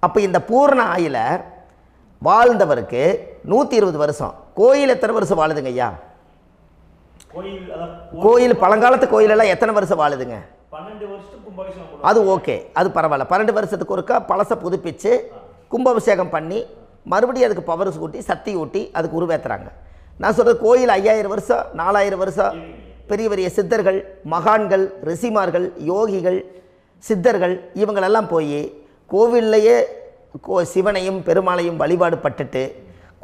அப்போ இந்த பூரண ஆயில வாழ்ந்தவருக்கு 120 வருஷம். கோயில் எத்தனை வருஷம் வாழுதுங்க ஐயா? கோயில் பழங்காலத்து கோயிலெல்லாம் எத்தனை வருஷம் வாழுதுங்க? 12 வருஷத்துக்கு அது ஓகே, அது பரவாயில்ல. 12 வருஷத்துக்கு ஒருக்கா பழசை புதுப்பிச்சு கும்பாபிஷேகம் பண்ணி மறுபடியும் அதுக்கு பவர் கூட்டி சக்தி ஊட்டி அதுக்கு உருவேற்றுறாங்க. நான் சொல்கிறது கோயில் 5000 வருஷம் 4000 வருஷம் பெரிய பெரிய சித்தர்கள், மகான்கள், ரிஷிமார்கள், யோகிகள், சித்தர்கள் இவங்களெல்லாம் போய் கோவில்லையே சிவனையும் பெருமாளையும் வழிபாடு பட்டுட்டு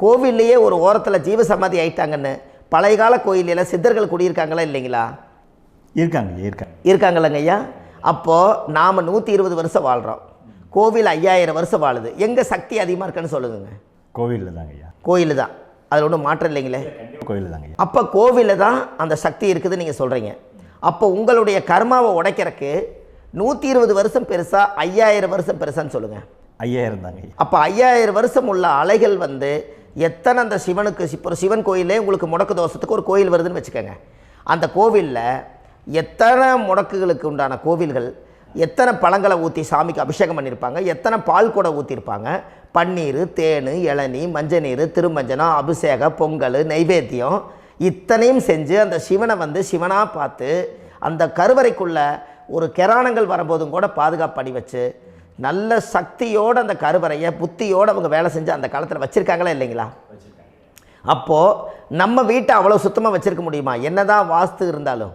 கோவில்லையே ஒரு ஓரத்தில் ஜீவசமாதி ஆயிட்டாங்கன்னு பழைய கால கோயிலில் சித்தர்கள் குடியிருக்காங்களா இல்லைங்களா? இருக்காங்களங்க ஐயா. அப்போது நாம் 120 வருஷம் வாழ்கிறோம், கோவில் 5000 வருஷம் வாழுது. எங்கே சக்தி அதிகமாக இருக்குன்னு சொல்லுங்க? கோவிலில் தாங்க ஐயா. கோயில் தான், அதில் ஒன்றும் மாற்றம் இல்லைங்களே. கோயில் தாங்க ஐயா. அப்போ கோவிலில் தான் அந்த சக்தி இருக்குது நீங்கள் சொல்கிறீங்க. அப்போ உங்களுடைய கர்மாவை உடைக்கிறதுக்கு 120 வருஷம் பெருசா 5000 வருஷம் பெருசான்னு சொல்லுங்கள்? 5000 தாங்க. அப்போ 5000 வருஷம் உள்ள அலைகள் வந்து எத்தனை அந்த சிவனுக்கு இப்போ ஒரு சிவன் கோயிலே உங்களுக்கு முடக்கு தோஷத்துக்கு ஒரு கோயில் வருதுன்னு வச்சுக்கோங்க. அந்த கோவிலில் எத்தனை முடக்குகளுக்கு உண்டான கோவில்கள், எத்தனை பழங்களை ஊற்றி சாமிக்கு அபிஷேகம் பண்ணியிருப்பாங்க, எத்தனை பால் கூட ஊற்றிருப்பாங்க, பன்னீர், தேன், இளநீ, மஞ்சள் நீர், திருமஞ்சனம், அபிஷேகம், பொங்கல், நைவேத்தியம் இத்தனையும் செஞ்சு அந்த சிவனை வந்து சிவனாக பார்த்து அந்த கருவறைக்குள்ளே ஒரு கிராணங்கள் வரும்போதும் கூட பாதுகாப்பு பண்ணி வச்சு நல்ல சக்தியோடு அந்த கருவறையை புத்தியோடு அவங்க வேலை செஞ்சு அந்த காலத்தில் வச்சுருக்காங்களா இல்லைங்களா? அப்போது நம்ம வீட்டை அவ்வளோ சுத்தமாக வச்சுருக்க முடியுமா? என்னதான் வாஸ்து இருந்தாலும்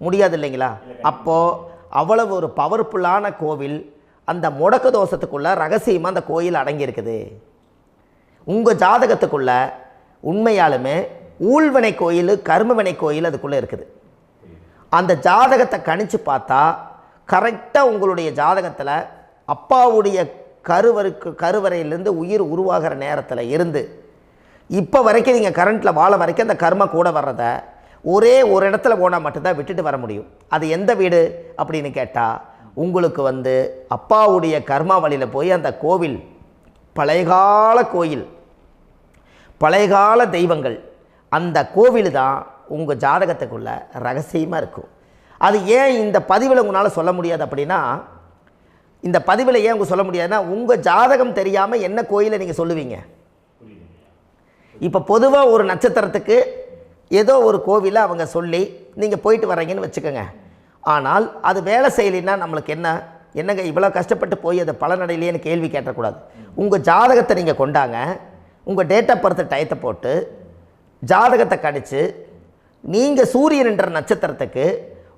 முடியாது இல்லைங்களா? அப்போது அவ்வளவு ஒரு பவர்ஃபுல்லான கோவில் அந்த முடக்கு தோஷத்துக்குள்ளே ரகசியமாக அந்த கோயில் அடங்கியிருக்குது. உங்கள் ஜாதகத்துக்குள்ளே உண்மையாலுமே ஊழ்வினை கோயில், கர்மவினை கோயில் அதுக்குள்ளே இருக்குது. அந்த ஜாதகத்தை கணிச்சு பார்த்தா கரெக்டாக உங்களுடைய ஜாதகத்தில் அப்பாவுடைய கருவறையிலேருந்து உயிர் உருவாகிற நேரத்தில் இருந்து இப்போ வரைக்கும் நீங்கள் கரண்ட்டில் வாழ வரைக்கும் அந்த கர்ம கூட வர்றத ஒரே ஒரு இடத்துல போனால் மட்டும்தான் விட்டுட்டு வர முடியும். அது எந்த வீடு அப்படின்னு கேட்டால் உங்களுக்கு வந்து அப்பாவுடைய கர்மா வழியில் போய் அந்த கோவில் பழையகால கோயில், பழையகால தெய்வங்கள், அந்த கோவில் தான் உங்கள் ஜாதகத்துக்குள்ள ரகசியமாக இருக்கும். அது ஏன் இந்த பதிவில் உங்களால் சொல்ல முடியாது அப்படின்னா, இந்த பதிவில் ஏன் உங்க சொல்ல முடியாதுன்னா உங்கள் ஜாதகம் தெரியாமல் என்ன கோயிலை நீங்கள் சொல்லுவீங்க? இப்போ பொதுவாக ஒரு நட்சத்திரத்துக்கு ஏதோ ஒரு கோவிலை அவங்க சொல்லி நீங்கள் போயிட்டு வரீங்கன்னு வச்சுக்கோங்க. ஆனால் அது வேலை செய்யலைன்னா நம்மளுக்கு என்னங்க இவ்வளோ கஷ்டப்பட்டு போய் அதை பலனடையிலேன்னு கேள்வி கேட்டக்கூடாது. உங்கள் ஜாதகத்தை நீங்கள் கொண்டாங்க, உங்கள் டேட் ஆஃப் பர்த் டயத்தை போட்டு ஜாதகத்தை கணிச்சு நீங்கள் சூரியன் என்ற நட்சத்திரத்துக்கு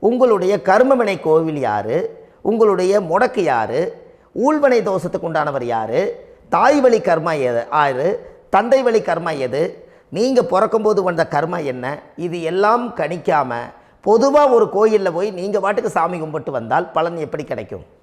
உங்களுடைய கர்மவினை கோவில் யார், உங்களுடைய முடக்கு யார், ஊழ்வினை தோஷத்துக்கு உண்டானவர் யார், தாய் வழி கர்மா யார், தந்தை வழி கர்மா எது, நீங்கள் பிறக்கும்போது வந்த கர்மா என்ன, இது எல்லாம் கணிக்காமல் பொதுவாக ஒரு கோயிலில் போய் நீங்கள் பாட்டுக்கு சாமி கும்பிட்டு வந்தால் பலன் எப்படி கிடைக்கும்?